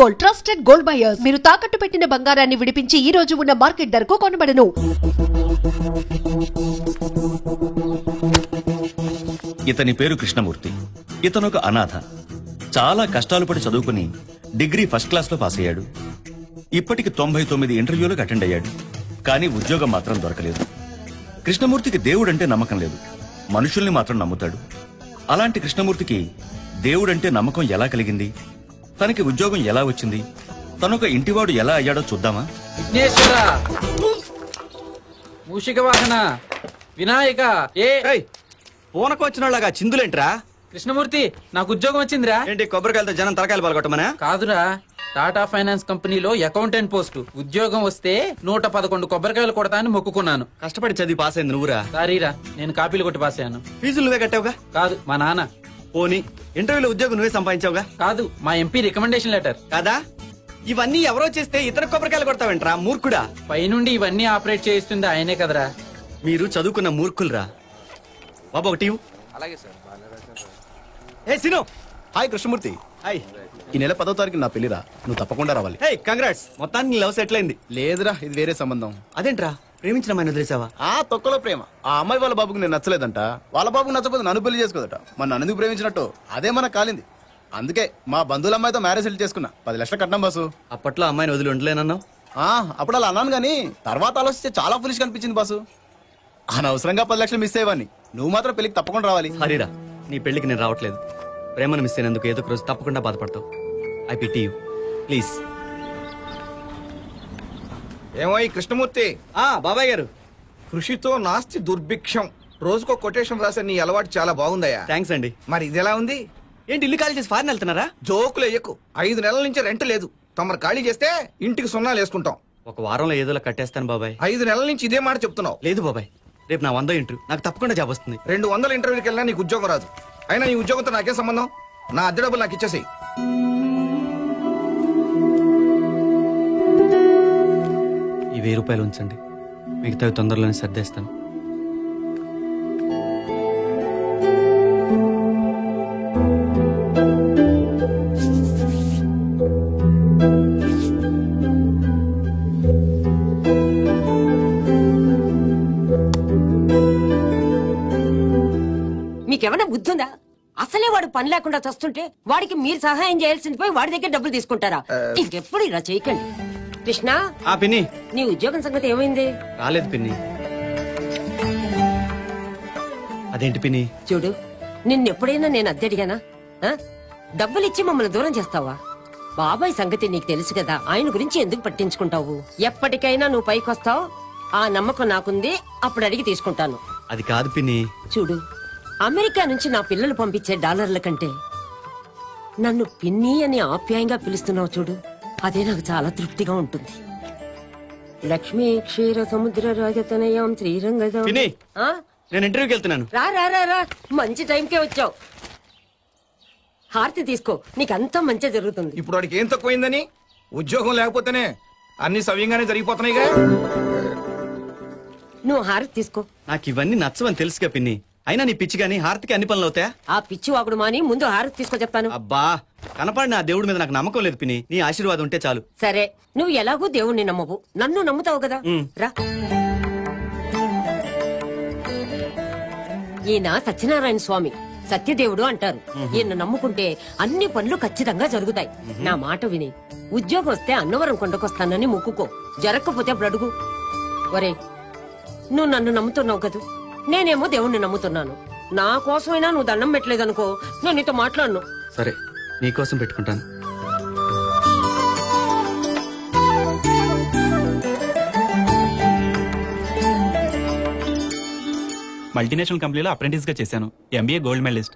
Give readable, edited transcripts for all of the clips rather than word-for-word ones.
Gold, trusted gold buyers. మీరు తాకట్టు పెట్టిన బంగారాన్ని విడిపించి ఈ రోజు ఉన్న మార్కెట్ ధరకు కొనబడను. ఇతని పేరు కృష్ణమూర్తి. ఇతనొక అనాథ. చాలా కష్టాలు పడి చదువుకుని డిగ్రీ ఫస్ట్ క్లాస్ లో పాస్ అయ్యాడు. ఇప్పటికి 99 ఇంటర్వ్యూలకు అటెండ్ అయ్యాడు. కానీ ఉద్యోగం మాత్రం దొరకలేదు. కృష్ణమూర్తికి దేవుడంటే నమ్మకం లేదు, మనుషుల్ని మాత్రం నమ్ముతాడు. అలాంటి కృష్ణమూర్తికి దేవుడంటే నమ్మకం ఎలా కలిగింది, తనకి ఉద్యోగం ఎలా వచ్చింది, తనొక ఇంటివాడు ఎలా అయ్యాడో చూద్దామా? విఘ్నేశ్వర, మూషిక వాహన, వినాయక, పూనకు వచ్చినలాగా చిందులేంట్రా? కృష్ణమూర్తి, నాకు ఉద్యోగం వచ్చిందిరా. ఏంటి కొబ్బరికాయలతో జనం తలకాయలు పాల్గొట్టమనా? కాదురా, టాటా ఫైనాన్స్ కంపెనీలో అకౌంటెంట్ పోస్టు. ఉద్యోగం వస్తే 111 కొబ్బరికాయలు కొడతా అని మొక్కుకున్నాను. కష్టపడి చదివి పాస్ అయింది నువ్వురా? సారీరా, నేను కాపీలు కొట్టి పాస్ అయ్యాను. ఫీజులు నువ్వే కట్టావుగా? కాదు, మా నాన్న. పోనీ ఇంటర్వ్యూలో ఉద్యోగం నువ్వే సంపాదించావుగా? కాదు, మా ఎంపీ రికమెండేషన్ లెటర్. కాదా? ఇవన్నీ ఎవరో చేస్తే ఇతర కొబ్బరికాయలు కొడతావేంట్రా మూర్ఖుడా? పైనుండి ఇవన్నీ ఆపరేట్ చేయిస్తుంది ఆయనే కదరా. మీరు చదువుకున్న మూర్ఖులరా బాబు. ఒకటి అలాగే సార్. ఏ సిను. హాయ్ కృష్ణమూర్తి. హాయ్. ఈ నెల 10వ తారీఖు నా పెళ్లిరా, నువ్వు తప్పకుండా రావాలి. హే కంగ్రాట్స్, మొత్తానికి లవ్ సెటిల్ అయింది. లేదురా, ఇది వేరే సంబంధం. అదేంట్రా, ప్రేమించిన అమ్మాయిని వదిలేసావా? ఆ తొక్కలో ప్రేమ. ఆ అమ్మాయి వాళ్ళ బాబుకు నేను నచ్చలేదంట, వాళ్ళ బాబుకు నచ్చకపోతే నన్ను పెళ్లి చేసుకోదట. మన నన్ను ఎందుకు ప్రేమించినట్టు అదే మనకు కాలింది. అందుకే మా బంధువుల అమ్మాయితో మ్యారేజ్ సెటిల్ చేసుకున్నా. 10 లక్షలు కట్నం బాసు. అప్పట్లో అమ్మాయిని వదిలి ఉండలేనన్నావు. అప్పుడు అలా అన్నాను గానీ తర్వాత ఆలోచిస్తే చాలా ఫులిష్ కనిపించింది బాసు. అనవసరంగా 10 లక్షలు మిస్ అయ్యేవాడిని. నువ్వు మాత్రం పెళ్లికి తప్పకుండా రావాలి. హరిరా, నీ పెళ్లికి నేను రావట్లేదు. ప్రేమను మిస్ అయినందుకు ఏదో ఒక రోజు తప్పకుండా బాధపడతావు. I pity you, please. ఏమో ఈ కృష్ణమూర్తి. బాబాయ్ గారు. కృషితో నాస్తి దుర్భిక్షం. రోజుకో కొటేషన్ రాసే నీ అలవాటు చాలా బాగుందయ్యా. థ్యాంక్స్ అండి. మరి ఇది ఎలా ఉంది? ఏంటి ఇల్లు ఖాళీ చేసి ఫారెన్ వెళ్తున్నారా? జోకులు ఎయ్యకు. 5 నెలల నుంచి రెంట్ లేదు. తమరు ఖాళీ చేస్తే ఇంటికి సున్నాలు వేసుకుంటాం. ఒక వారంలో ఏదోలా కట్టేస్తాను బాబాయ్. 5 నెలల నుంచి ఇదే మాట చెప్తున్నావు. లేదు బాబాయ్, రేపు నా 100 ఇంటర్వ్యూ, నాకు తప్పకుండా జాబ్ వస్తుంది. 200 ఇంటర్వ్యూకి వెళ్ళినా నీకు ఉద్యోగం రాదు. అయినా నీ ఉద్యోగంతో నాకేం సంబంధం? నా అద్దె డబ్బులు నాకు ఇచ్చేసేయి. ఈ 1000 రూపాయలు ఉంచండి, మిగతావి తొందరలోనే సర్దేస్తాను. మీకేమన్నా బుద్ధుందా? అసలే వాడు పని లేకుండా చస్తుంటే వాడికి మీరు సహాయం చేయాల్సింది పోయి వాడి దగ్గర డబ్బులు తీసుకుంటారా? ఇంకెప్పుడు ఇలా చేయకండి. కృష్ణ, పిన్ని, నీ ఉద్యోగం సంగతి ఏమైంది? రాలేదు పిన్ని. అదేంటి పిన్ని? చూడు, నిన్నెప్పుడైనా నేను అద్దె అడిగానా? డబ్బులిచ్చి మమ్మల్ని దూరం చేస్తావా? బాబాయ్ సంగతి నీకు తెలుసు కదా, ఆయన గురించి ఎందుకు పట్టించుకుంటావు? ఎప్పటికైనా నువ్వు పైకొస్తావు, ఆ నమ్మకం నాకుంది. అప్పుడు అడిగి తీసుకుంటాను. అది కాదు పిన్ని. చూడు, అమెరికా నుంచి నా పిల్లలు పంపించే డాలర్ల కంటే నన్ను పిన్ని అని ఆప్యాయంగా పిలుస్తున్నావు చూడు, అదే నాకు చాలా తృప్తిగా ఉంటుంది. లక్ష్మీ క్షీర సముద్ర రాజతనయం శ్రీరంగం. పిన్ని, నేను ఇంటర్వ్యూకి వెళ్తున్నాను. రా రా రా రా, మంచి టైంకే వచ్చావు. హారతి తీసుకో, నీకంతా మంచి జరుగుతుంది. ఇప్పుడు వాడికి ఏం తక్కువైందని? ఉద్యోగం లేకపోతేనే అన్ని సవ్యంగానే జరిగిపోతున్నాయిగా. నువ్వు హారతి తీసుకో. నాకు ఇవన్నీ నచ్చవని తెలుసుగా పిన్ని. అయినా నీ పిచ్చి గానీ హారతికి అన్ని పనులు అవుతాయా? ఆ పిచ్చి వాగుడు మాని ముందు హారతి తీసుకో చెప్తాను. అబ్బా, కనపడిన ఆ దేవుడి మీద నాకు నమ్మకం లేదు పిన్ని. నీ ఆశీర్వాదం ఉంటే చాలు. సరే, నువ్వు ఎలాగూ దేవుణ్ణి నమ్మవు, నన్ను నమ్ముతావు కదా. రా. ఈయన సత్యనారాయణ స్వామి, సత్యదేవుడు అంటారు. ఈయన నమ్ముకుంటే అన్ని పనులు ఖచ్చితంగా జరుగుతాయి. నా మాట విని ఉద్యోగం వస్తే అన్నవరం కొండకొస్తానని మొక్కుకో. జరగకపోతే అప్పుడు అడుగు. ఒరే, నువ్వు నన్ను నమ్ముతున్నావు కదా, నేనేమో దేవుణ్ణి నమ్ముతున్నాను. నా కోసమైనా నువ్వు దండం పెట్టలేదనుకో, నేను నీతో మాట్లాడను. సరే, నీకోసం పెట్టుకుంటాను. మల్టీనేషనల్ కంపెనీలో అప్రెంటిస్ గా చేశాను. ఎంబీఏ గోల్డ్ మెడలిస్ట్,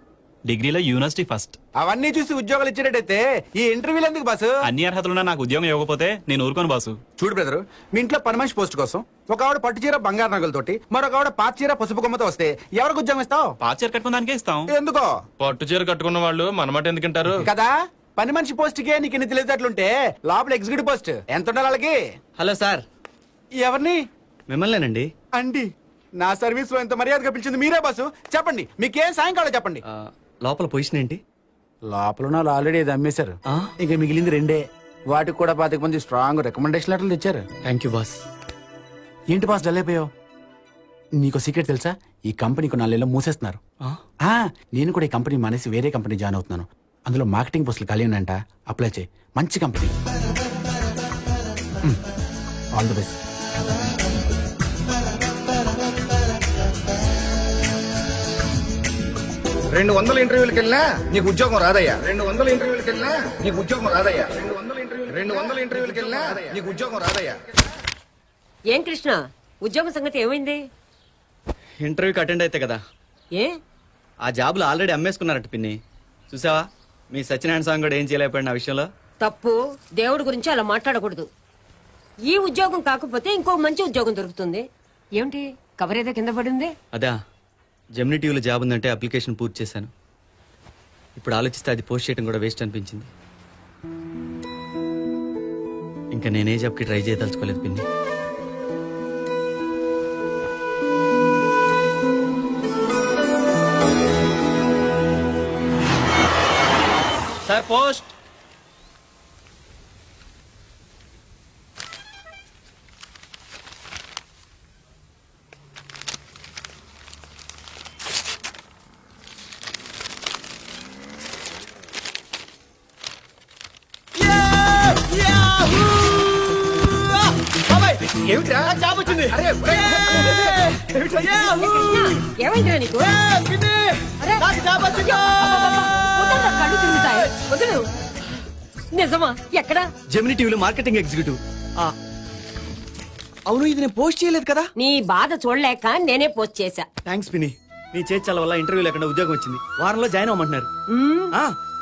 డిగ్రీలో యూనివర్సిటీ ఫస్ట్. అవన్నీ చూసి ఉద్యోగాలు ఇచ్చేటట్టయితే ఈ ఇంటర్వ్యూలు ఎందుకు బాసు? అన్ని అర్హతలున్నా నాకు ఉద్యోగం ఇవ్వకపోతే నేను ఊరుకోను బాసు. చూడు బ్రదరు, మీ ఇంట్లో పని మనిషి పోస్ట్ కోసం ఒక ఆవిడ పట్టు చీర బంగారు నగలతోటి, మరొక ఆవిడ పాత చీర పసుపు కొమ్మతో వస్తే ఎవరికి ఉద్యోగం ఇస్తావు? పాత చీర కట్టుకున్న దానికే ఇస్తాం. ఎందుకో? పట్టు చీర కట్టుకున్న వాళ్ళు మనమాట ఎందుకంటారు కదా. పని మనిషి పోస్ట్ కే నీకు ఎన్ని తెలియదట్లుంటే లోపల ఎగ్జిక్యూటివ్ పోస్ట్ ఎంత ఉండాలి వాళ్ళకి? Hello sir. ఎవరిని? మిమ్మల్నేనండి. అండి, నా సర్వీస్ లో ఎంత మర్యాదగా పిలిచింది మీరే బాసు. చెప్పండి, మీకేం సాయంకాలం చెప్పండి. లోపల పొజిషన్ ఏంటి? లోపల ఆల్రెడీ ఇది అమ్మేశారు. ఇక మిగిలింది 2. వాటికి కూడా 25 మంది స్ట్రాంగ్ రికమెండేషన్ లెటర్లు తెచ్చారు. Thank you boss. ఏంటి బాస్ డల్ అయిపోయావు? నీకు సీక్రెట్ తెలుసా? ఈ కంపెనీకి 4 నెలలు మూసేస్తున్నారు. నేను కూడా ఈ కంపెనీ మానేసి వేరే కంపెనీ జాయిన్ అవుతున్నాను. అందులో మార్కెటింగ్ పోస్టులు ఖాళీ ఉన్నాయంట. అప్లై చేయి. మంచి కంపెనీ. All the best. రెండు 200 ఇంటర్వ్యూలకు వెళ్ళినా నీకు ఉద్యోగం రాదయ్యా. 200 ఇంటర్వ్యూలకు వెళ్ళినా నీకు ఉద్యోగం రాదయ్యా. 200 ఇంటర్వ్యూలకు వెళ్ళినా నీకు ఉద్యోగం రాదయ్యా. ఏం కృష్ణ, ఉద్యోగం సంగతి ఏమైంది? ఇంటర్వ్యూకి అటెండ్ అయితే కదా, ఏ ఆ జాబులు ఆల్రెడీ అమ్మేసుకున్నారట పిన్ని. చూసావా మీ సత్యనారాయణ స్వామి కూడా ఏం చేయలేకపోయిన ఆ విషయంలో. తప్పు. దేవుడి గురించి అలా మాట్లాడకూడదు. ఈ ఉద్యోగం కాకపోతే ఇంకో మంచి ఉద్యోగం దొరుకుతుంది. ఏమిటి కవర్ ఏదో కింద పడింది? అదా, జెమినీ టీవీలో జాబ్ ఉందంటే అప్లికేషన్ పూర్తి చేశాను. ఇప్పుడు ఆలోచిస్తే అది పోస్ట్ చేయడం కూడా వేస్ట్ అనిపించింది. ఇంకా నేనే జాబ్కి ట్రై చేయదలుచుకోలేదు పిన్ని. Sir post. ఏమిట్రా జాబ్ వచ్చింది? ఏమైందిరా నీకు? వదలరా, కళ్ళు తిరుగుతాయి. వదలు. నిజమా? ఎక్కడా? జెమినీ టీవీలో మార్కెటింగ్ ఎగ్జిక్యూటివ్. అవును, ఇది నేను పోస్ట్ చేయలేదు కదా. నీ బాధ చూడలేక నేనే పోస్ట్ చేశా. థ్యాంక్స్ పిన్ని. నీ చేర్చాల వల్ల ఇంటర్వ్యూ లేకుండా ఉద్యోగం వచ్చింది. వారంలో జాయిన్ అవ్వమంటున్నారు.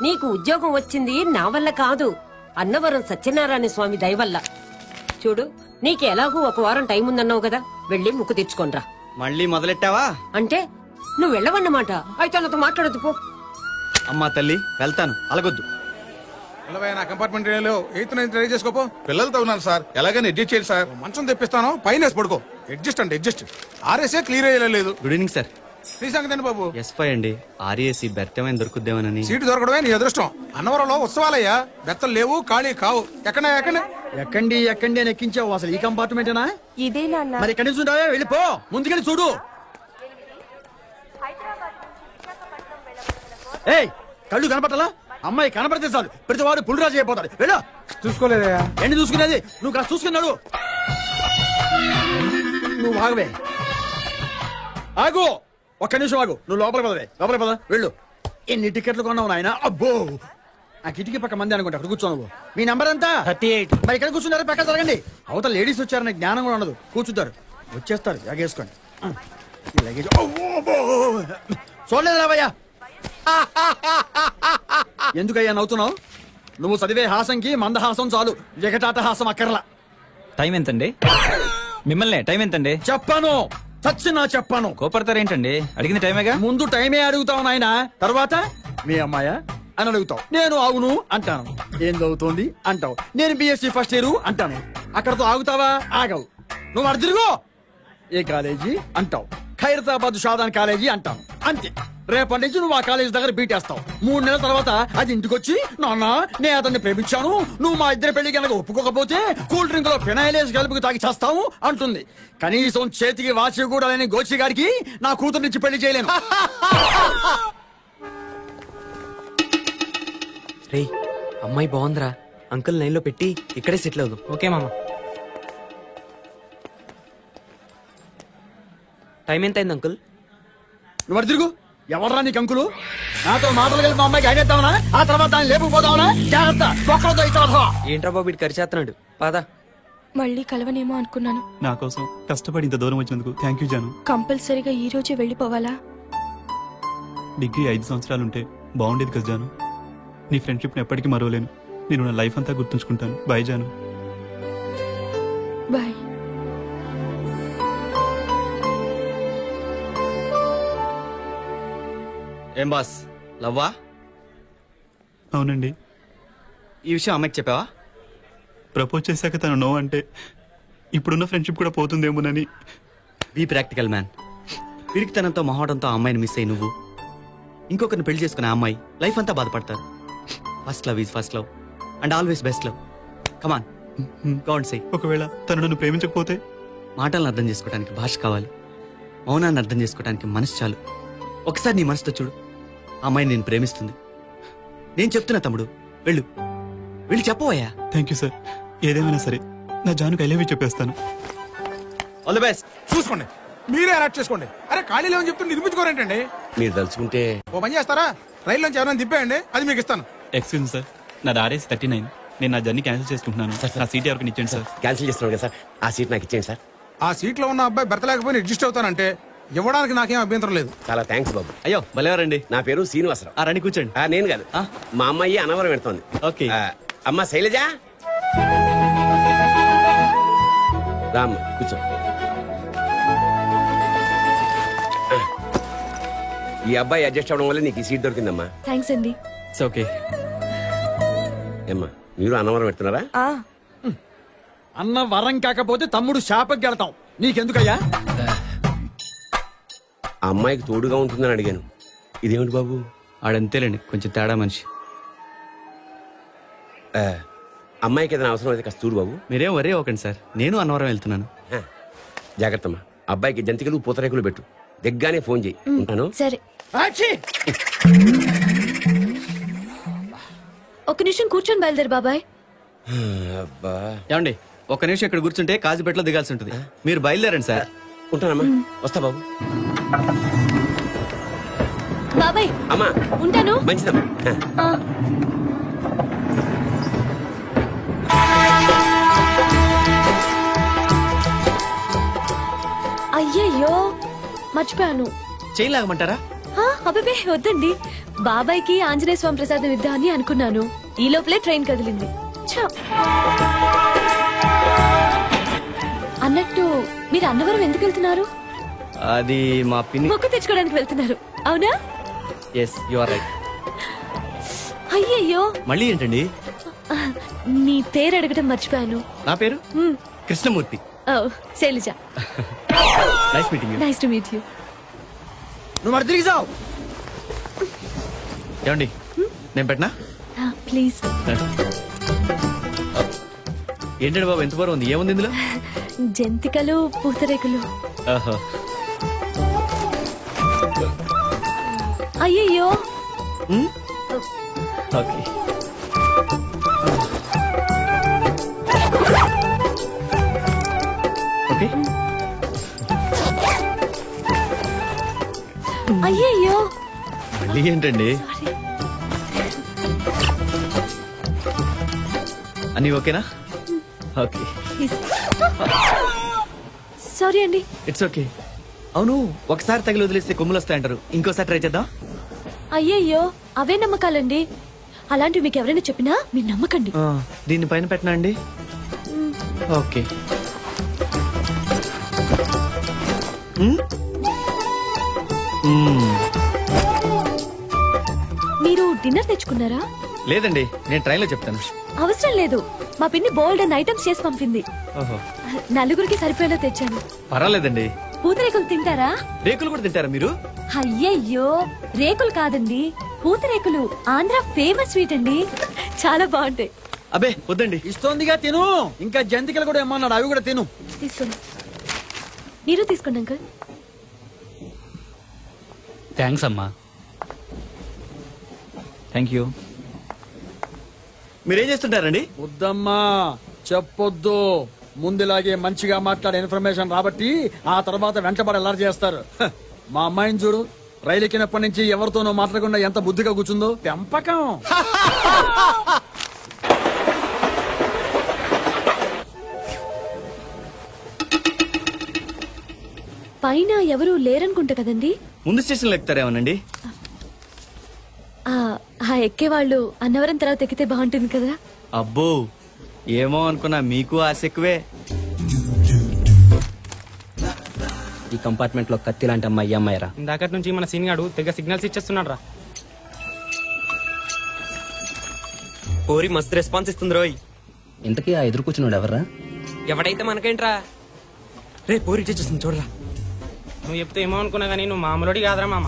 నీకు ఉద్యోగం వచ్చింది నా వల్ల కాదు, అన్నవరం సత్యనారాయణ స్వామి దయ వల్ల. చూడు, నీకు ఎలాగూ 1 వారం టైం ఉందన్నావు కదా, వెళ్ళి ముక్కు తెచ్చుకోనరా. మళ్ళీ మొదలెట్టావా? అంటే నువ్వు వెళ్ళవన్నమాట. అయితే నాతో మాట్లాడద్దు పో. అమ్మా తల్లి, వెళ్తాను, అలగొద్దు. నా కంపార్ట్మెంట్ ట్రై చేసుకోపో. పిల్లలతో ఉన్నాను సార్, ఎలాగైనా అడ్జస్ట్ చేయండి సార్. మంచం తెప్పిస్తాను, పైన పడుకో. అడ్జస్ట్ అంటే అడ్జస్ట్. ఆర్ఎస్ఏ క్లియర్ అయ్యలేదు. Good evening sir. నీ సంగతి బాబు? ఎస్5 అండి. ఆర్ఏసీ బెర్తమైన దొరుకుద్దేమోనని. సీటు దొరకడమే నీ అదృష్టం. అన్నవరంలో ఉత్సవాలయ్యా, బెత్తలు లేవు, ఖాళీ కావు. ఎక్కడ ఎక్కండి అని ఎక్కించావు. అసలు ఈ కంపార్ట్మెంటేనా? ఇదే నాన్న. మరి ఎక్కడి నుంచి ఉంటావే? వెళ్ళిపో, ముందుకెళ్ళి చూడు. ఏయ్, కళ్ళు కనపట్టాలా? అమ్మాయి కనపడితే చాలు ప్రతివాడు పులిరాజు అయిపోతాడు. వెళ్ళా. చూసుకోలేదయ్యా. ఏంటి చూసుకునేది? నువ్వు కాస్త చూసుకున్నాడు. నువ్వు ఆగవే, ఆగు. ఒక్క నిమిషం ఆగు. నువ్వు లోపలికి పద. వెళ్ళు. ఎన్ని టికెట్లు కొన్నావు నాయన? అబ్బో, ఆ కిటికీ పక్క మంది అనుకుంటా. అక్కడ కూర్చో నువ్వు. మీ నంబర్ ఎంత? 38. మరి ఇక్కడ కూర్చున్నారా? పక్క జరగండి. అవతల లేడీస్ వచ్చారని జ్ఞానం కూడా ఉండదు. కూర్చుంటారు, వచ్చేస్తారు. ఎగేసుకోండి. లగేజ్ చూడలేదు రావయ్యా. ఎందుకయ్యా నవ్వుతున్నావు? నువ్వు చదివే హాసంకి మందహాసం చాలు, జగటాట హాసం అక్కర్లా. టైం ఎంతండి? మిమ్మల్ని టైం ఎంతండి చెప్పాను, చచ్చినా చెప్పాను. కోపడతారేంటండి? అడిగింది టైమేగా. ముందు టైమే అడుగుతావు నాయన, తర్వాత మీ అమ్మాయా అని అడుగుతావు. నేను అవును అంటాను. ఏం చదువుతోంది అంటావు. నేను బిఎస్సీ ఫస్ట్ ఇయర్ అంటాను. అక్కడతో ఆగుతావా? ఆగవు. నువ్వు అడు తిరుగు. ఏ కాలేజీ అంటావు. ఖైరతాబాద్ షాదాన్ కాలేజీ అంటాను. అంతే. రేపటి నుంచి నువ్వు ఆ కాలేజీ దగ్గర బీటేస్తావు. 3 నెలల తర్వాత అది ఇంటికొచ్చి, నాన్న నేను అతన్ని ప్రేమించాను, నువ్వు మా ఇద్దరి పెళ్లి కనుక ఒప్పుకోకపోతే కూల్ డ్రింక్ లో ఫినాయిలేసి కలుపుకు తాగి చేస్తావు అంటుంది. కనీసం చేతికి వాచి కూడా లేని గోచి గారికి నా కూతురు నుంచి పెళ్లి చేయలేను. రే, అమ్మాయి బాగుందిరా. అంకుల్ లైన్ లో పెట్టి ఇక్కడే సెటిల్ అవుదాం. ఓకే మామ. టైం ఎంత అయింది అంకుల్? నువ్వు అడు తిరుగు. ఎవర్రా నీకు అంకులు? నాతో మాటలు కలిపి మా అమ్మాయికి అయినేద్దామనా? ఆ తర్వాత దాన్ని లేపుకుపోదామనా? జాగ్రత్త, ఒక్కరితో ఇస్తావా? ఏంట్రా బాబు ఇటు కరిచేస్తున్నాడు. పాదా. మళ్ళీ కలవనేమో అనుకున్నాను. నా కోసం కష్టపడి ఇంత దూరం వచ్చినందుకు థ్యాంక్ యూ జాను. కంపల్సరీగా ఈ రోజే వెళ్ళిపోవాలా? డిగ్రీ 5 సంవత్సరాలుంటే బాగుండేది కదా జాను. నీ ఫ్రెండ్షిప్ని ఎప్పటికీ మరవలేను. నేను నా లైఫ్ అంతా గుర్తుంచుకుంటాను. బాయ్ జాను. బాయ్. ఏం బాస్, లవ్వా? అవునండి. ఈ విషయం అమ్మాయికి చెప్పావా? ప్రపోజ్ చేశాక తను నో అంటే ఇప్పుడున్న ఫ్రెండ్షిప్ కూడా పోతుందేమోనని. Be practical man. పిడికితనంతో మొహటంతో ఆ అమ్మాయిని మిస్ అయ్యి నువ్వు ఇంకొకరిని పెళ్లి చేసుకునే అమ్మాయి లైఫ్ అంతా బాధపడతారు. First love is first love and always best love. Come on గౌండ్ సై. ఒకవేళ తను నన్ను ప్రేమించకపోతే? మాటలను అర్థం చేసుకోవడానికి భాష కావాలి, మౌనాన్ని అర్థం చేసుకోవడానికి మనసు చాలు. ఒకసారి నీ మనసుతో చూడు, ఆ అమ్మాయి నేను ప్రేమిస్తుంది. నేను చెప్తున్నా తమ్ముడు, వెళ్ళు వెళ్ళి చెప్పవయ్యా. Thank you sir. ఏదేమైనా సరే నా జానుకి ఐ లవ్ యూ చెప్పేస్తాను. All the best. చూసుకోండి, మీరే అలర్ట్ చేసుకోండి. అరే ఖాళీ లేవని చెప్తుంటే నిర్మించుకోరేంటండి? మీరు తలుచుకుంటే ఓ పని చేస్తారా, రైల్లోంచి ఎవరైనా దింపేయండి, అది మీకు ఇస్తాను. ఎక్స్క్యూజ్ సార్, నాది RS 39. నేను నా జర్నీ క్యాన్సిల్ చేసుకుంటున్నాను. నా సీట్ ఎవరికి ఇచ్చేయండి సార్. క్యాన్సిల్ చేస్తున్నాను కదా సార్, ఆ సీట్ నాకు ఇచ్చేయండి సార్. ఆ సీట్ లో ఉన్న అబ్బాయి బెర్త లేకపోయినా అడ్జస్ట్ అవుతానంటే ఇవ్వడానికి నాకేం అభ్యంతరం లేదు. చాలా థ్యాంక్స్ బాబు. అయ్యో భలేవారండి. నా పేరు శ్రీనివాసరావు. రండి కూర్చోండి. నేను కాదు, మా అమ్మాయి అనవరం పెడుతోంది. ఓకే. అమ్మ శైలజ, రామ్ కూర్చో. ఈ అబ్బాయి అడ్జస్ట్ అవడం వల్ల నీకు ఈ సీట్ దొరికిందమ్మా. థ్యాంక్స్ అండి. ఓకే. ఏమ్మా మీరు అనవరం పెడుతున్నారా? అన్న వరం కాకపోతే తమ్ముడు శాపకి గెడతాం. నీకెందుకయ్యా? ఆ అమ్మాయికి తోడుగా ఉంటుందని అడిగాను. ఇదేమిటి బాబు? ఆడంతేలేండి, కొంచెం తేడా మనిషి. అమ్మాయికి ఏదైనా అవసరం అయితే కాస్త చూడు బాబు. మీరేం వరే ఒకండి సార్, నేను అన్నవరం వెళ్తున్నాను. జాగ్రత్తమ్మా. అబ్బాయికి జంతికలు పూతరేకులు పెట్టు, దిగ్గానే ఫోన్ చేయి. ఉంటాను. సరే. ఒక నిమిషం కూర్చొని బయలుదేరు బాబాయ్. అబ్బా. ఏమండి ఒక్క నిమిషం ఇక్కడ కూర్చుంటే కాజుపేటలో దిగాల్సి ఉంటుంది. మీరు బయలుదేరండి సార్. ఉంటానమ్మా, వస్తా బాబు. బాబాయ్ అమ్మా ఉంటాను. మంచిదమ్మా. అయ్యయ్యో మర్చిపోయాను. చేయి లాగమంటారా? అబ్బే వద్దండి, బాబాయ్కి ఆంజనేయ స్వామి ప్రసాదం ఇద్దామని అనుకున్నాను. ఈ లోపలే ట్రైన్ కదిలింది. అన్నట్టు మీరు అన్నవరం ఎందుకు వెళ్తున్నారు? అది మా పిన్ని మొక్కు తెచ్చుకోవడానికి వెళ్తున్నారు, అవునా? Yes you are right. అయ్యయ్యో మళ్ళీ ఏంటండి? నీ పేరు అడగటం మర్చిపోయాను. నా పేరు Krishnamurthy. Shailaja. Nice meeting you. Nice to meet you. నువ్వు మరి తిరిగి జావు. ఏమండి నేను పెట్టనా? ప్లీజ్. ఏంటండి బాబు ఎంత బరువు ఉంది? ఏముంది ఇందులో? జంతికలు పూతరేకులు. అయ్యయ్యో. ఓకే. ఓకే. అయ్యయ్యో. మళ్ళీ ఏంటండి? అన్నీ ఓకేనా? ఓకే. సారీ అండి. It's okay. అవును, ఒకసారి తగిలి వదిలేస్తే కొమ్ములు వస్తాయంటారు, ఇంకోసారి ట్రై చేద్దాం. అయ్యయ్యో అవే నమ్మకాలండి. అలాంటివి మీకు ఎవరైనా చెప్పినా మీరు నమ్మకండి. దీన్ని పైన పెట్టనా అండి? ఓకే. మీరు డిన్నర్ తెచ్చుకున్నారా? లేదండి, నేను ట్రైన్లో చెప్తాను. అవసరం లేదు, మా పిన్ని బోల్డ్ అండ్ ఐటమ్స్ చేసి పంపింది. ఓహో. నలుగురికి సరిపోయేలా తెచ్చాను. పర్వాలేదండి. పూతరేకులు తింటారా? రేకులు కూడా తింటారా మీరు? అయ్యయ్యో రేకులు కాదండి, పూతరేకులు. ఆంధ్ర ఫేమస్ స్వీట్ అండి, చాలా బాగుంటాయి. అబే వద్దండి. ఇస్తోందిగా తిను. ఇంకా జంతికలు కూడా ఏమన్నాడు, అవి కూడా తిను. తీసుకోండి. మీరు తీసుకోండి అంకుల్. థ్యాంక్స్ అమ్మా. Thank you. మీరేం చేస్తుంటారండి? వద్దమ్మా చెప్పొద్దు. ముందులాగే మంచిగా మాట్లాడే ఇన్ఫర్మేషన్ రాబట్టి ఆ తర్వాత వెంటబడి ఎలా చేస్తారు. మా అమ్మాయిని చూడు, రైలు ఎక్కినప్పటి నుంచి ఎవరితోనో మాట్లాడకుండా ఎంత బుద్ధిగా కూర్చుందో. పెంపకం. పైన ఎవరు లేరనుకుంటా కదండి? ముందు స్టేషన్లో ఎక్కుతారేమోనండి. ఆ ఎక్కేవాళ్ళు అన్నవరం తర్వాత ఎక్కితే బాగుంటుంది కదా. అబ్బో ఏమో అనుకున్నా, మీకు ఆశ ఎక్కువే. ఈ కంపార్ట్మెంట్ లో కత్తి లాంటి అమ్మాయి అమ్మాయిరా. ఇందాకటి నుంచి మన సీన్ గాడు తెగ సిగ్నల్స్ ఇచ్చేస్తున్నాడు రా. పోరి మస్తు రెస్పాన్స్ ఇస్తుంది రోయ్. ఇంతకీ ఆ ఎదురు కూర్చున్నాడు ఎవర్రా? ఎవడైతే మనకేంట్రా. రే పోరి ఇచ్చేస్తుంది చూడరా. నువ్వు చెప్తే ఏమో అనుకున్నా గానీ నువ్వు మామూలుడి కాదురా మామ.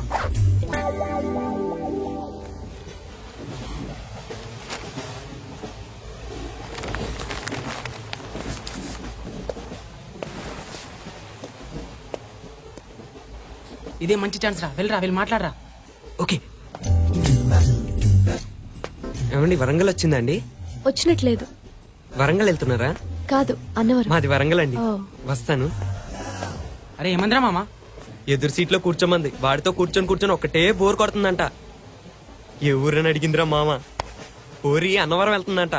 ఇదే మంచి ఛాన్స్ రా, వెళ్ళరా, వెళ్ళి మాట్లాడరా. ఓకే. ఏమండి వరంగల్ వచ్చిందండి? వచ్చినట్లేదు. వరంగల్ వెళ్తున్నారా? కాదు, అన్నవరం. మాది వరంగల్ అండి. వస్తాను. అరే ఏమందిరా మామ? ఎదురు సీట్లో కూర్చోమంది. వాడితో కూర్చొని ఒకటే బోర్ కొడుతుందంట. ఏ ఊరని అడిగిందిరా మామ. ఊరి అన్నవరం వెళ్తుందంట.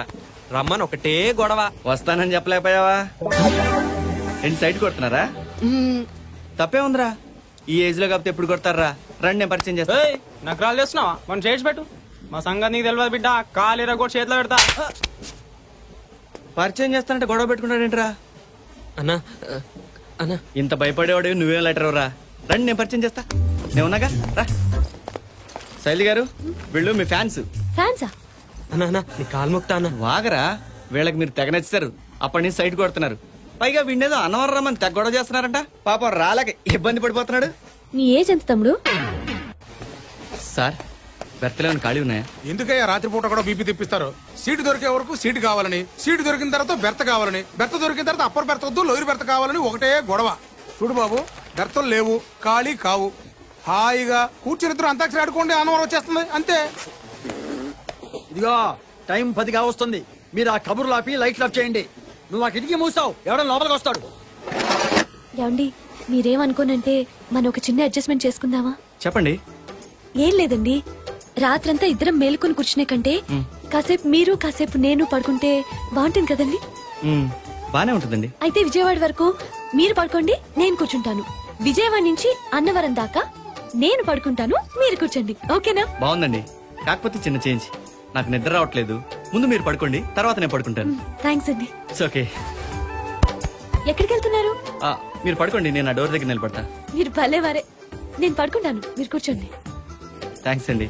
రమ్మని ఒకటే గొడవ. వస్తానని చెప్పలేకపోయావా? ఏంటి సైడ్ కొడుతున్నారా? తప్పే ఉందిరా. ఈ ఏజ్ లో కాకపోతే ఎప్పుడు కొడతారా? రండి నేను పరిచయం చేస్తా. నాకు రాళ్ళు చేస్తున్నావా? మనం చేసి పెట్టు. మా సంగతి నీకు తెలియదు బిడ్డ. కాలేరా కూడా చేతిలో పెడతా. పరిచయం చేస్తానంటే గొడవ పెట్టుకుంటాడేంట్రా? అన్నా అన్నా, ఇంత భయపడేవాడు నువ్వేం లెటర్ రా. రండి నేను పరిచయం చేస్తా. నేను ఉన్నాగా, రా. శైలి గారు, వీళ్ళు మీ ఫ్యాన్స్. ఫ్యాన్సా? అన్నా నీ కాలు మొక్తా అన్న. వాగరా, వీళ్ళకి మీరు తెగ నచ్చారు. అప్పటి నుంచి సైడ్ కొడుతున్నారు. పైగా వీడేదో అన్నవరం రమ్మని తెగ గొడవ చేస్తున్నారంట. పాపం రాలేక ఇబ్బంది పడిపోతున్నాడు. నీ ఏజ్ ఎంత తమ్ముడు? సార్, బెర్తలో ఖాళీ ఉన్నాయా? ఎందుకయ్యా రాత్రిపూట కూడా బీపీ తెప్పిస్తారు? సీటు దొరికే వరకు సీటు కావాలని, సీటు దొరికిన తర్వాత బెర్త కావాలని, బెర్త దొరికిన తర్వాత అప్పర్ బెర్త వద్దు లోయర్ బెర్త కావాలని ఒకటే గొడవ. చూడు బాబు, బెర్తలు లేవు, ఖాళీ కావు. హాయిగా కూర్చుని ఇద్దరు అంతాక్షరి ఆడుకోండి, అన్నవరం వచ్చేస్తుంది అంతే. ఇదిగో టైం 10 వస్తుంది. మీరు ఆ కబుర్లు ఆపి లైట్లు ఆఫ్ చేయండి. నువ్వు ఆ కిటికీ మూసావు, ఎవడో లోపలికి వస్తాడు. ఏమండి, మీరేమనుకోనంటే మనం ఒక చిన్న అడ్జస్ట్మెంట్ చేసుకుందామా? చెప్పండి. ఏం లేదండి, రాత్రంతా ఇద్దరం మేలుకొని కూర్చునే కంటే కాసేపు మీరు కాసేపు నేను పడుకుంటే బాగుంటుంది కదండి. బానే ఉంటుందండి. అయితే విజయవాడ వరకు మీరు పడుకోండి, నేను కూర్చుంటాను. విజయవాడ నుంచి అన్నవరం దాకా నేను పడుకుంటాను, మీరు కూర్చోండి. ఓకేనా? బాగుందండి. కాకపోతే చిన్న చేంజ్. నాకు నిద్ర రావట్లేదు. ముందు మీరు పడుకోండి, తర్వాత నేను పడుకుంటాను. థ్యాంక్స్ అండి. ఓకే. ఎక్కడికి వెళ్తున్నారు? మీరు పడుకోండి, నేను ఆ డోర్ దగ్గర నిలబడతా. మీరు భలేవారే. నేను పడుకుంటాను, మీరు కూర్చోండి. థ్యాంక్స్ అండి.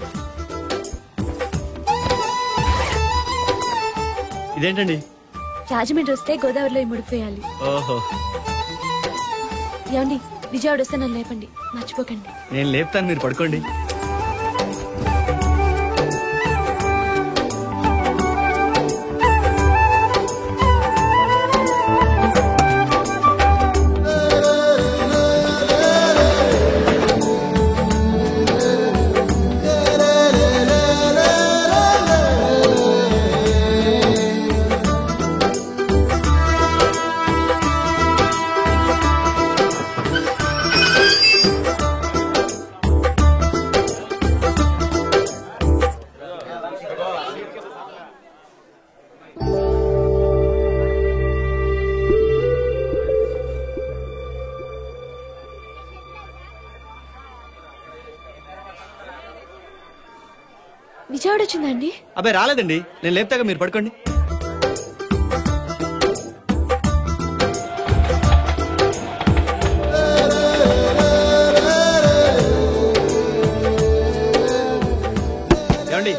ఇదేంటండి? రాజమండ్రి వస్తే గోదావరిలో ముడిపోయాలి. ఓహో. ఏమండి, విజయవాడ వస్తే నన్ను లేపండి, మర్చిపోకండి. నేను లేపుతాను, మీరు పడుకోండి. విజయవాడ వచ్చిందండి? అబ్బాయి రాలేదండి, నేను లేపుతాగా, మీరు పడుకోండి. ఏమండి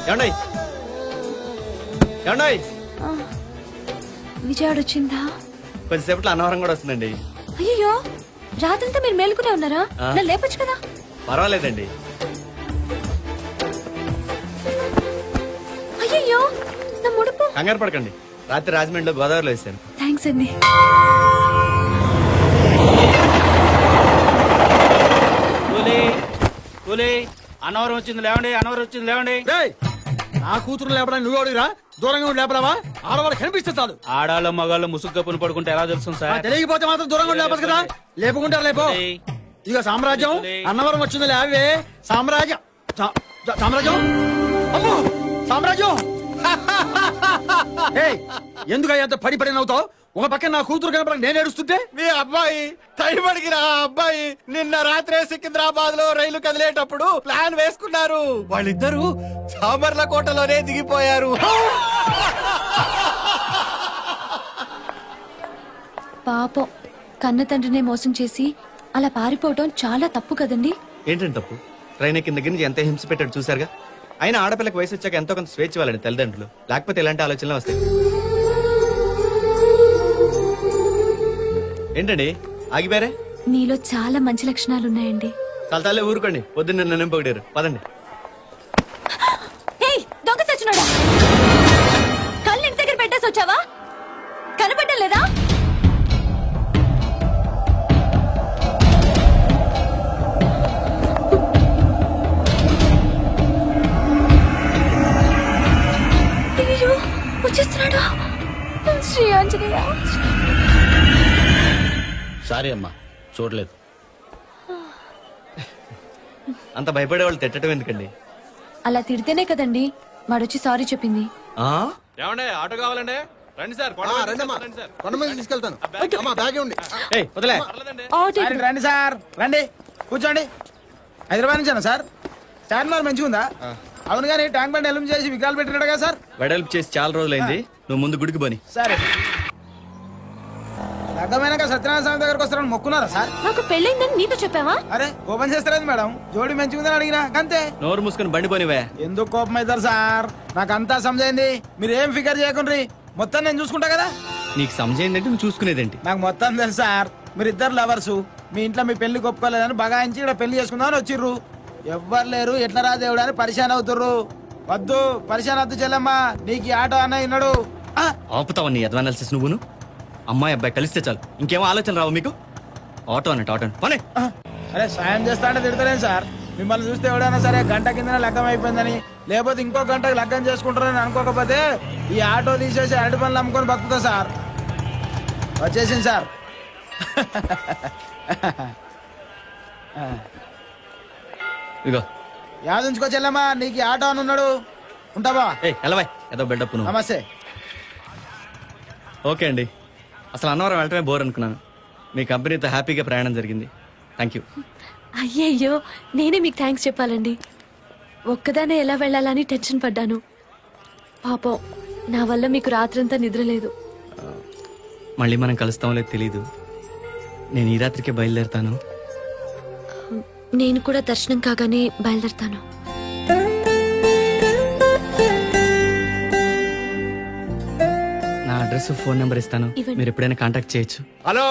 ఏమండి ఏమండి, విజయవాడ వచ్చిందా? కొద్దిసేపట్లో అన్నవరం కూడా వస్తుందండి. అయ్యో, రాత్రంతా మీరు మేలుకునే ఉన్నారా? నన్ను లేపొచ్చు కదా. పర్వాలేదండి. అయ్యో, నా ముడుపు. కంగారు పడకండి, రాత్రి రాజమండ్రిలో గోదావరిలో వేసాను. థ్యాంక్స్ అండి. అన్నవరం వచ్చింది లేవండి, అన్నవరం వచ్చింది లేవండి. నా కూతురు లేపడానికి నువ్వు అడిగిరా? దూరంగా ఉండి లేపరావా? ఆడవాళ్ళు కనిపిస్తే చాలు. ఆడాళ్ళు మగాళ్ళు ముసుగు కప్పును పడుకుంటే ఎలా తెలుస్తుంది సార్? తెలియకపోతే మాత్రం దూరంగా ఉండి లేపదు కదా. లేపుకుంటారు లేపో. ఇక సామ్రాజ్యం అన్నవరం వచ్చింది లేవే. సామ్రాజ్యం సామ్రాజ్యం అమ్మో సామ్రాజ్యం. ఎందుకు అంత పడి పడి నవ్వుతావు? ఒక పక్కన నా కూతురు కనపడక నేను ఏడుస్తుంటే మీ అబ్బాయి టైం అడిగిన అబ్బాయి నిన్న రాత్రే సికింద్రాబాద్ లో రైలు కదిలేటప్పుడు ప్లాన్ వేసుకున్నారు. వాళ్ళిద్దరూ సామర్లకోటలోనే దిగిపోయారు. పాపం, కన్న తండ్రినే మోసం చేసి అలా పారిపోవటం చాలా తప్పు కదండి. ఏంటంటే తప్పు? ట్రైన్ ఎక్కిన దగ్గర నుంచి ఎంత హింస పెట్టాడు చూసారుగా. అయినా ఆడపిల్లకి వయసు వచ్చాక ఎంతో కొంత స్వేచ్ఛ ఇవ్వాలండి తల్లిదండ్రులు. లేకపోతే ఇలాంటి ఆలోచనలు వస్తాయి. ఏంటండి ఆగిపోయారే? మీలో చాలా మంచి లక్షణాలున్నాయండి. తలతాలే ఊరుకోండి, పొద్దున్న నన్ను పొగిడారు. పదండి. దొంగ సచ్చినోడా, కళ్ళు ఇంటి దగ్గర పెట్టేసి వచ్చావా? కనపడ్డం లేదా? వచ్చేస్తున్నాడు. శ్రీ ఆంజనేయ. సారీ అమ్మా, చూడలేదు. అంత భయపడే వాళ్ళు తిట్టడం ఎందుకండి? అలా తిడితేనే కదండి వాడొచ్చి సారీ చెప్పింది. ఏమండే ఆటో కావాలండి? రండి సార్, కొండ మీద తీసుకెళ్తాను. రండి సార్, రండి కూర్చోండి. హైదరాబాద్ నుంచేనా సార్? చార్మినార్ మంచిగా ఉందా? అవును కానీ ట్యాంక్ బండ్ ఎలుం చేసి విగ్రహాలు పెట్టినాడు కదా సార్. వెడల్పు చేసి చాలా రోజులైంది. నువ్వు ముందు గుడికి పోని. సరే, లగ్గమైనాక సత్యనారాయణ స్వామి దగ్గరకు వస్తారని మొక్కున్నారా సార్? నాకు పెళ్ళైందని నీతో చెప్పావా? అరే కోపం చేస్తారేంది మేడం? జోడి మంచిగా ఉందని అడిగినా అంతే. నోరు మూసుకుని బండి పోనివే. ఎందుకు కోపం అవుతారు సార్? నాకు అంతా సమజైంది. మీరు ఏం ఫికర్ చేయకుండ్రి, మొత్తం నేను చూసుకుంటా కదా. నీకు సమజైందంటే నువ్వు చూసుకునేదేంటి? నాకు మొత్తం తెలుసు సార్. మీరు ఇద్దరు లవర్సు, మీ ఇంట్లో మీ పెళ్లి ఒప్పుకోలేదని బగాయించి ఇక్కడ పెళ్లి చేసుకుందామని వచ్చిర్రు. ఎవ్వరు లేరు, ఎట్లా రా దేవుడు అని పరిశాన్ అవుతుర్రు. వద్దు పరిశాన్ వద్దు చెల్లమ్మ, నీకు ఈ ఆటో అన్న విన్నాడు. ఆపుతావు నీ అడ్వానాలిసిస్. నువ్వును అమ్మాయి అబ్బాయి కలిస్తే చాలు, ఇంకేమో ఆలోచన రావు మీకు. ఆటో అన్నట్టు ఆటో పనే. అరే సాయం చేస్తా అంటే తిడతలేను సార్. మిమ్మల్ని చూస్తే ఎవడైనా సరే గంట కింద లగ్గం అయిపోయిందని, లేకపోతే ఇంకో గంటకు లగ్గం చేసుకుంటారని అనుకోకపోతే ఈ ఆటో తీసేసి అరటి పనులు అమ్ముకొని బతుకుతా సార్. వచ్చేసింది సార్. ఇగో యాదుంచుకో చెల్లమ్మా, నీకు ఆటో అని ఉన్నాడు. ఉంటావా? ఎలవాయ్ ఏదో బిల్డప్. నమస్తే. ఓకే అండి, అసలు అన్నవరం వెళ్ళటమే బోర్ అనుకున్నాను. మీ కంపెనీతో హ్యాపీగా ప్రయాణం జరిగింది. Thank you. అయ్యయ్యో, నేనే మీకు థ్యాంక్స్ చెప్పాలండి. ఒక్కదానే ఎలా వెళ్ళాలని టెన్షన్ పడ్డాను. పాపం నా వల్ల మీకు రాత్రంతా నిద్ర లేదు. మళ్ళీ మనం కలుస్తామో లేదు తెలీదు. నేను ఈ రాత్రికే బయలుదేరుతాను. నేను కూడా దర్శనం కాగానే బయలుదేరుతాను. నా అడ్రస్ ఫోన్ నెంబర్ ఇస్తాను, మీరు ఎప్పుడైనా కాంటాక్ట్ చేయొచ్చు. Hello,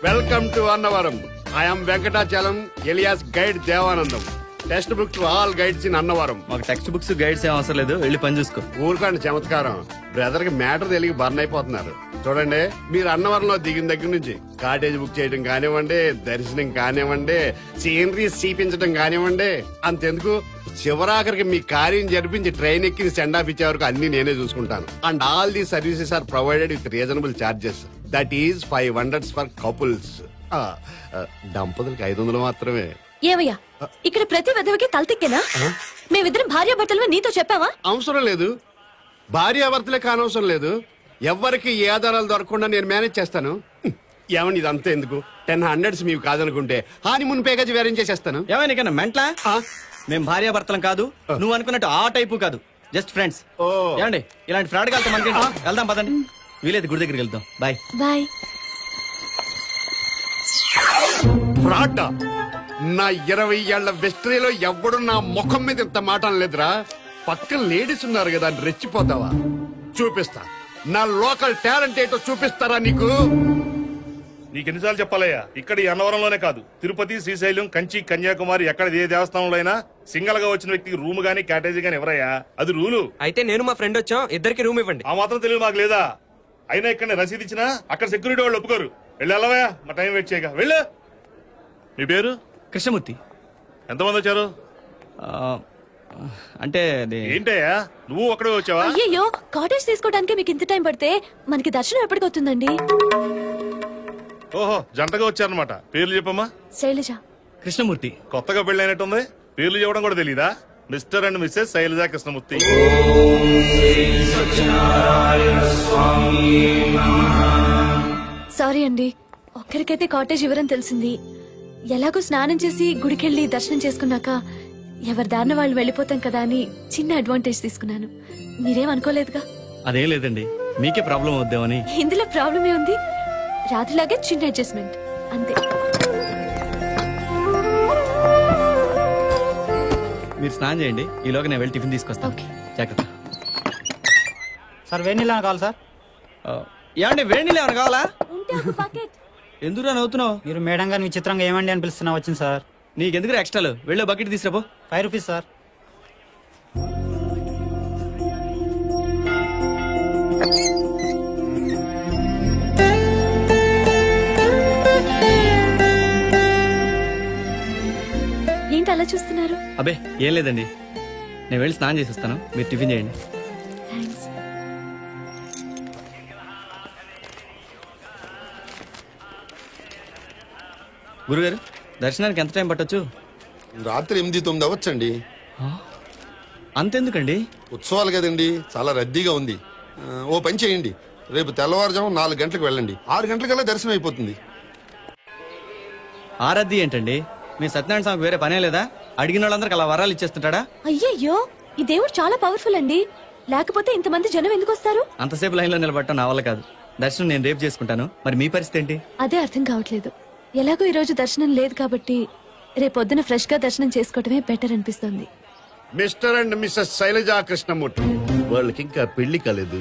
welcome to Annavaram. I'm Venkatachalam alias guide Devanandam. Text book to all guides in Annavaram. మాకు టెక్స్ట్ బుక్స్ గైడ్స్ ఏం అవసరం లేదు, వెళ్ళి పని చూసుకో. ఊరుకోండి చమత్కారం. బ్రదర్ కి మ్యాటర్ తెలియ బర్న్ అయిపోతున్నారు. చూడండి, మీరు అన్నవరంలో దిగిన దగ్గర నుంచి కాటేజ్ బుక్ చేయడం కానివ్వండి, దర్శనం కానివ్వండి, సీనరీస్ చూపించడం కానివ్వండి, అంతెందుకు చివరాఖరికి మీ కార్యం జరిపించి ట్రైన్ ఎక్కి సెండ్ ఆఫ్ ఇచ్చే వరకు అన్ని నేనే చూసుకుంటాను. And all the services are provided with reasonable charges. That is 500 for couples. దంపతులకి 500 మాత్రమే. ఏవయ్యా, ఇక్కడ ప్రతి విధవకి తలతిక్కేనా? మేమిద్దరం భార్యాభర్తలు నీతో చెప్పావా? అవసరం లేదు, భార్యాభర్తలే కానవసరం లేదు. ఎవరికి ఏ ఆధారాలు దొరకకుండా నేను మేనేజ్ చేస్తాను. ఏమని ఇదంతా ఎందుకు? 1000 మీకు కాదనుకుంటే హానిమూన్ ప్యాకేజ్ వేరేం చేసేస్తాను. ఏమైనా మెంట్లా? మేము భార్యాభర్తలం కాదు, నువ్వు అనుకున్నట్టు ఆ టైపు కాదు, జస్ట్ ఫ్రెండ్స్. ఏమండి, ఇలాంటి ఫ్రాడ్ కాదు మనకి. వెళ్దాం పదండి, వీలేదు గుడి దగ్గరికి వెళ్దాం. Bye bye. ఫ్రాడ్? నా 20 ఏళ్ల వెస్ట్రీలో ఎవ్వడు నా ముఖం మీద ఇంత మాట అనలేదురా. పక్కన లేడీస్ ఉన్నారు కదా, రెచ్చిపోతావా? చూపిస్తా నా లోకల్ టాలెంట్ ఏంటో. చూపిస్తారా నీకు? నీకెన్నిసార్లు చెప్పాలయ్యా, ఇక్కడ ఈ అన్నవరంలోనే కాదు, తిరుపతి, శ్రీశైలం, కంచి, కన్యాకుమారి ఎక్కడ ఏ దేవస్థానంలో అయినా సింగల్ గా వచ్చిన వ్యక్తికి రూమ్ గానీ క్యాటేజీ గానీ ఎవరయ్యా, అది రూలు. అయితే నేను మా ఫ్రెండ్ వచ్చాం, ఇద్దరికి రూమ్ ఇవ్వండి. ఆ మాత్రం తెలియదు మాకు లేదా? అయినా ఇక్కడ రసీదు ఇచ్చినా అక్కడ సెక్యూరిటీ వాళ్ళు ఒప్పుకోరు. వెళ్ళవయ్యా, మా టైం వెయిట్ చేయగా. వెళ్ళు. మీ పేరు? కృష్ణమూర్తి. ఎంతమంది వచ్చారు? అంటే ఏంటయ్యా, నువ్వు ఒక్కడే వచ్చావా? అయ్యయ్యో, కాటేజ్ తీసుకోవడానికి మీకు ఇంత టైం పడితే మనకి దర్శనం ఎప్పటికొస్తుందండి? ఓహో, జంటగా వచ్చారనమాట. పేర్లు చెప్పమ్మా. శైలజ. కృష్ణమూర్తి. కొత్తగా పెళ్ళైనట్టుంది, పేర్లు చెప్పడం కూడా తెలీదా? Mister and missus Shailaja Krishnamurthy. Sorry అండి, ఒక్కరికైతే కాటేజ్ ఇవ్వరని తెలిసింది. ఎలాగో స్నానం చేసి గుడికెళ్ళి దర్శనం చేసుకున్నాక ఎవరి దారిన వాళ్ళు వెళ్ళిపోతాం కదా అని చిన్న అడ్వాంటేజ్ తీసుకున్నాను. మీరేం అనుకోలేదుగా? అదేం లేదండి, మీకే ప్రాబ్లం అవుద్దామని. ఇందులో ప్రాబ్లమే ఉంది, రాత్రిలాగే చిన్న అడ్జస్ట్మెంట్ అంతే. మీరు స్నానం చేయండి, ఈలోగా నేను వెళ్ళి టిఫిన్ తీసుకొస్తాను. జాగ్రత్త. సార్ వేడి నీళ్ళు కావాలి సార్. ఏమండి, వేడి నీళ్ళు ఏమైనా కావాలా? ఎందుకు నవ్వుతున్నావు? మీరు మేడం గారిని విచిత్రంగా ఏమండి అని పిలుస్తున్నా వచ్చింది సార్. నీకెందుకు ఎక్స్ట్రాలు? వెళ్ళి బకెట్ తీసుకురాపో. 5 rupees sir. ఏంటి అలా చూస్తున్నారు? అబే ఏం లేదండి, నేను వెళ్ళి స్నానం చేసి వస్తాను, మీరు టిఫిన్ చేయండి. థ్యాంక్స్. గురుగారు దర్శనానికి ఎంత టైం పట్టొచ్చు? రాత్రి 8-9 అవ్వచ్చండి. అంతెందుకండి? ఉత్సవాలు కదండి, చాలా రద్దీగా ఉంది. ఓ పని చేయండి, రేపు తెల్లవారుజాము 4 గంటలకు వెళ్ళండి. 6 గంటలకల్లా దర్శనం అయిపోతుంది. ఆ రద్దీ ఏంటండి? మీ సత్యనారాయణ స్వామికి వేరే పనే లేదా? అడిగిన వాళ్ళందరికి అలా వరాలు ఇచ్చేస్తుంటాడా? అయ్యయ్యో, ఈ దేవుడు చాలా పవర్ఫుల్ అండి. లేకపోతే ఇంతమంది జనం ఎందుకు వస్తారు? అంతసేపు లైన్ లో నిలబడటం నా వల్ల కాదు. దర్శనం నేను రేపు చేసుకుంటాను. మరి మీ పరిస్థితి ఏంటి? అదే అర్థం కావట్లేదు. ఎలాగో ఈ రోజు దర్శనం లేదు కాబట్టి రేపొద్దున ఫ్రెష్ గా దర్శనం చేసుకోవటమే బెటర్ అనిపిస్తుంది. Mister and missus Shailaja Krishnamurthy, వాళ్ళకి ఇంకా పెళ్లి కాలేదు.